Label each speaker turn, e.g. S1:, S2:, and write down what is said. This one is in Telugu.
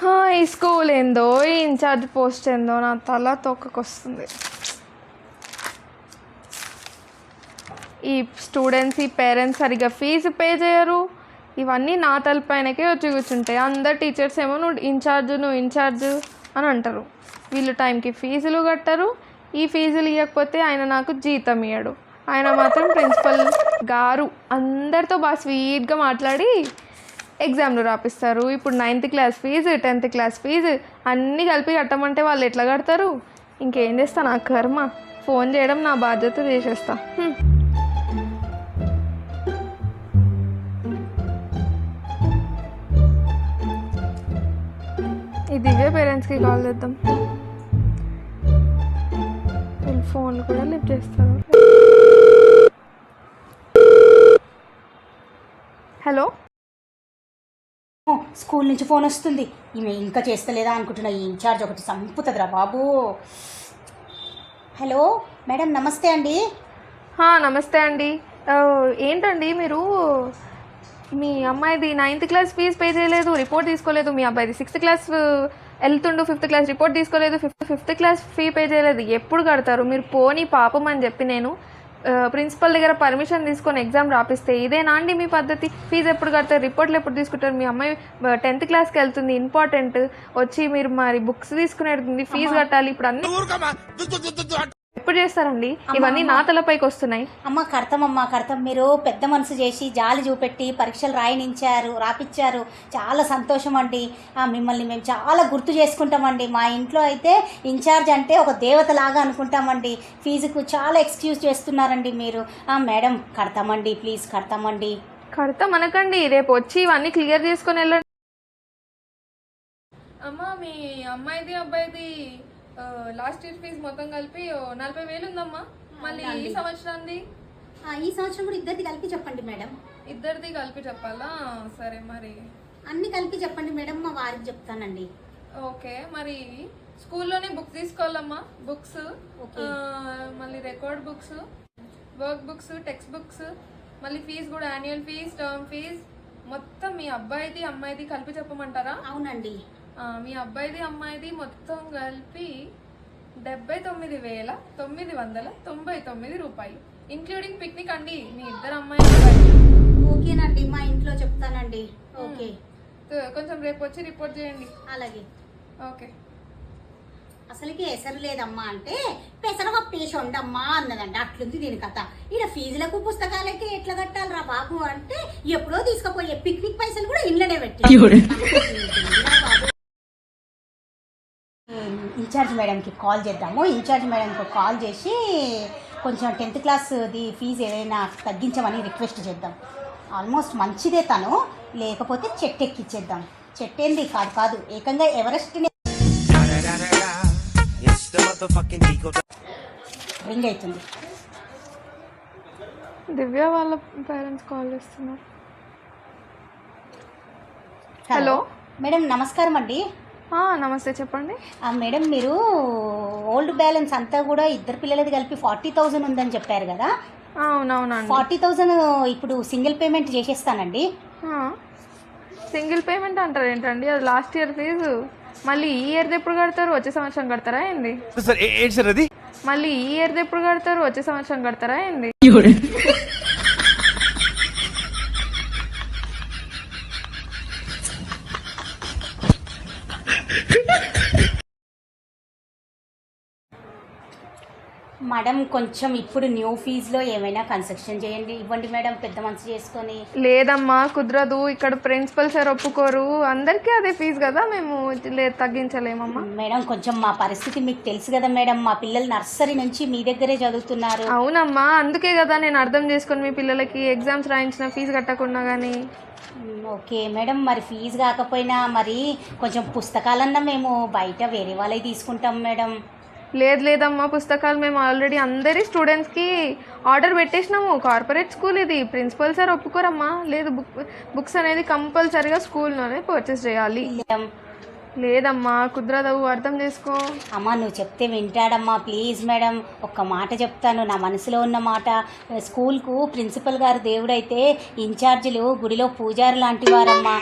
S1: ఈ స్కూల్ ఏందో ఈ ఇన్ఛార్జ్ పోస్ట్ ఏందో నా తల తొక్కకొస్తుంది. ఈ స్టూడెంట్స్, ఈ పేరెంట్స్ సరిగ్గా ఫీజు పే చేయరు. ఇవన్నీ నా తలపైనకే వచ్చి కూర్చుంటాయి. అందరు టీచర్స్ ఏమో నువ్వు ఇన్ఛార్జ్ అని అంటారు. వీళ్ళు టైంకి ఫీజులు కట్టరు. ఈ ఫీజులు ఇవ్వకపోతే ఆయన నాకు జీతం ఇవ్వడు. ఆయన మాత్రం ప్రిన్సిపల్ గారు అందరితో బాగా స్వీట్గా మాట్లాడి ఎగ్జామ్లు రాపిస్తారు. ఇప్పుడు 9th class fee, 10th class fee అన్నీ కలిపి కట్టమంటే వాళ్ళు ఎట్లా కడతారు? ఇంకేం చేస్తా, నా కర్మ. ఫోన్ చేయడం నా బాధ్యత, చేసేస్తా. ఈ దివ్య పేరెంట్స్కి కాల్ చేద్దాం. వీళ్ళు ఫోన్లు కూడా లిఫ్ట్ చేస్తారు. హలో,
S2: స్కూల్ నుంచి ఫోన్ వస్తుంది. ఈమె ఇంకా చేస్తలేదా అనుకుంటున్నా. ఈ ఇన్ఛార్జ్ ఒకటి సంపుతుందిరా బాబు. హలో మేడం, నమస్తే అండి.
S1: నమస్తే అండి. ఏంటండి మీరు మీ అమ్మాయిది 9th క్లాస్ ఫీజు పే చేయలేదు, రిపోర్ట్ తీసుకోలేదు. మీ అబ్బాయిది 6th క్లాస్ వెళ్తుండు, 5th క్లాస్ రిపోర్ట్ తీసుకోలేదు, 5th క్లాస్ ఫీ పే చేయలేదు. ఎప్పుడు కడతారు మీరు? పోనీ పాపం అని చెప్పి నేను ప్రిన్సిపల్ దగ్గర పర్మిషన్ తీసుకొని ఎగ్జామ్ రాపిస్తే ఇదేనా అండి మీ పద్ధతి? ఫీజు ఎప్పుడు కడతారు, రిపోర్ట్లు ఎప్పుడు తీసుకుంటారు? మీ అమ్మాయి 10th క్లాస్కి వెళ్తుంది, ఇంపార్టెంట్. వచ్చి మీరు మరి బుక్స్ తీసుకునేది, ఫీజు కట్టాలి. ఇప్పుడు అన్ని ఎప్పుడు చేస్తారండి? ఇవన్నీ నా తలపైకి వస్తున్నాయి.
S2: అమ్మ కడతాం. మీరు పెద్ద మనసు చేసి జాలి చూపెట్టి పరీక్షలు రాపిచ్చారు. చాలా సంతోషం అండి. మిమ్మల్ని మేము చాలా గుర్తు చేసుకుంటామండి. మా ఇంట్లో అయితే ఇన్ఛార్జ్ అంటే ఒక దేవతలాగా అనుకుంటామండి. ఫీజుకు చాలా ఎక్స్క్యూజ్ చేస్తున్నారండి మీరు. Madam కడతామండి, please కడతామండి.
S1: కడతామనకండి, రేపు వచ్చి ఇవన్నీ క్లియర్ చేసుకొని వెళ్ళండి. అమ్మా, మీ అమ్మాయిది అబ్బాయిది లాస్ట్ ఇయర్ ఫీజు మొత్తం కలిపి 40,000 ఉందమ్మా. మళ్ళీ ఈ సంవత్సరం
S2: కూడా ఇద్దరిది కలిపి చెప్పండి మేడం.
S1: ఇద్దరిది కలిపి చెప్పాలా? సరే, మరి
S2: అన్ని కలిపి చెప్పండి మేడం, మా వారికి చెప్తానండి.
S1: ఓకే, మరి స్కూల్లోనే బుక్స్ తీసుకోవాలమ్మా. బుక్స్, మళ్ళీ record books, work books, text books, మళ్ళీ ఫీజు కూడా యాన్యువల్ ఫీజ్, టర్మ్ ఫీజ్ మొత్తం మీ అబ్బాయిది అమ్మాయిది కలిపి చెప్పమంటారా?
S2: అవునండి.
S1: మీ అబ్బాయిది అమ్మాయిది మొత్తం కలిపి 79,999 రూపాయలు, ఇంక్లూడింగ్ పిక్నిక్ అండి. మీ ఇద్దరు అమ్మాయి.
S2: ఓకేనండి, మా ఇంట్లో చెప్తానండి. ఓకే,
S1: కొంచెం రేపు వచ్చి రిపోర్ట్ చేయండి.
S2: అలాగే.
S1: ఓకే.
S2: అసలుకి ఎసరు లేదమ్మా అంటే పెసరపప్పు వేసి ఉండమ్మా అన్నదండి. అట్లుంది దీని కథ. ఈడ ఫీజులకు పుస్తకాలకి ఎట్లా కట్టాలరా బాబు అంటే ఎప్పుడో తీసుకుపోయే పిక్నిక్ పైసలు కూడా ఇంట్లోనే పెట్టి. ఇన్ఛార్జ్ మేడంకి కాల్ చేద్దాము. ఇన్ఛార్జ్ మేడంకి కాల్ చేసి కొంచెం 10th క్లాస్ది ఫీజు ఏదైనా తగ్గించమని రిక్వెస్ట్ చేద్దాం. ఆల్మోస్ట్ మంచిదే తను, లేకపోతే చెట్టు ఎక్కిచ్చేద్దాం. చెట్టేంది కాదు, ఏకంగా ఎవరెస్ట్ రింగ్ అవుతుంది.
S1: దివ్య వాళ్ళ పేరెంట్స్ కాల్ చేస్తున్నారు. హలో
S2: మేడం, నమస్కారం అండి.
S1: నమస్తే, చెప్పండి.
S2: మేడం, మీరు ఓల్డ్ బ్యాలెన్స్ అంతా కూడా ఇద్దరు పిల్లలది కలిపి 40,000 ఉందని చెప్పారు కదా?
S1: అవునవునండి.
S2: 40,000 ఇప్పుడు సింగిల్ పేమెంట్ చేసేస్తానండి.
S1: సింగిల్ పేమెంట్ అంటారు ఏంటండి? అది లాస్ట్ ఇయర్ ఫీజు. మళ్ళీ ఈ ఇయర్ది ఎప్పుడు కడతారు? వచ్చే సంవత్సరం కడతారా ఏంది? మళ్ళీ ఈ ఇయర్ది ఎప్పుడు కడతారు? వచ్చే సంవత్సరం కడతారా ఏంది?
S2: మేడం, కొంచెం ఇప్పుడు న్యూ ఫీజులో ఏమైనా కన్సెషన్ చేయండి, ఇవ్వండి మేడం, పెద్ద మనసు చేసుకొని.
S1: లేదమ్మా, కుదరదు. ఇక్కడ ప్రిన్సిపల్ సార్ ఒప్పుకోరు. అందరికీ అదే ఫీజు కదా, మేము తగ్గించలేమమ్మా.
S2: మేడం, కొంచెం మా పరిస్థితి మీకు తెలుసు కదా మేడం. మా పిల్లలు నర్సరీ నుంచి మీ దగ్గరే చదువుతున్నారు.
S1: అవునమ్మా, అందుకే కదా నేను అర్థం చేసుకొని మీ పిల్లలకి ఎగ్జామ్స్ రాయించిన ఫీజు కట్టకుండా. కానీ
S2: ఓకే మేడం, మరి ఫీజు కాకపోయినా మరి కొంచెం పుస్తకాలన్నా మేము బయట వేరే వాళ్ళవి తీసుకుంటాం మేడం.
S1: లేదమ్మా, పుస్తకాలు మేము ఆల్రెడీ అందరి స్టూడెంట్స్కి ఆర్డర్ పెట్టేసినాము. కార్పొరేట్ స్కూల్ ఇది, ప్రిన్సిపల్ సార్ ఒప్పుకోరమ్మా. లేదు, బుక్స్ అనేది కంపల్సరీగా స్కూల్లోనే పర్చేస్ చేయాలి. లేదమ్మా, కుదరదు, అర్థం చేసుకో.
S2: అమ్మా, నువ్వు చెప్తే వింటాడమ్మా, ప్లీజ్ మేడం. ఒక్క మాట చెప్తాను, నా మనసులో ఉన్న మాట. స్కూల్కు ప్రిన్సిపల్ గారు దేవుడైతే ఇన్ఛార్జీలు గుడిలో పూజారి లాంటి వారమ్మా.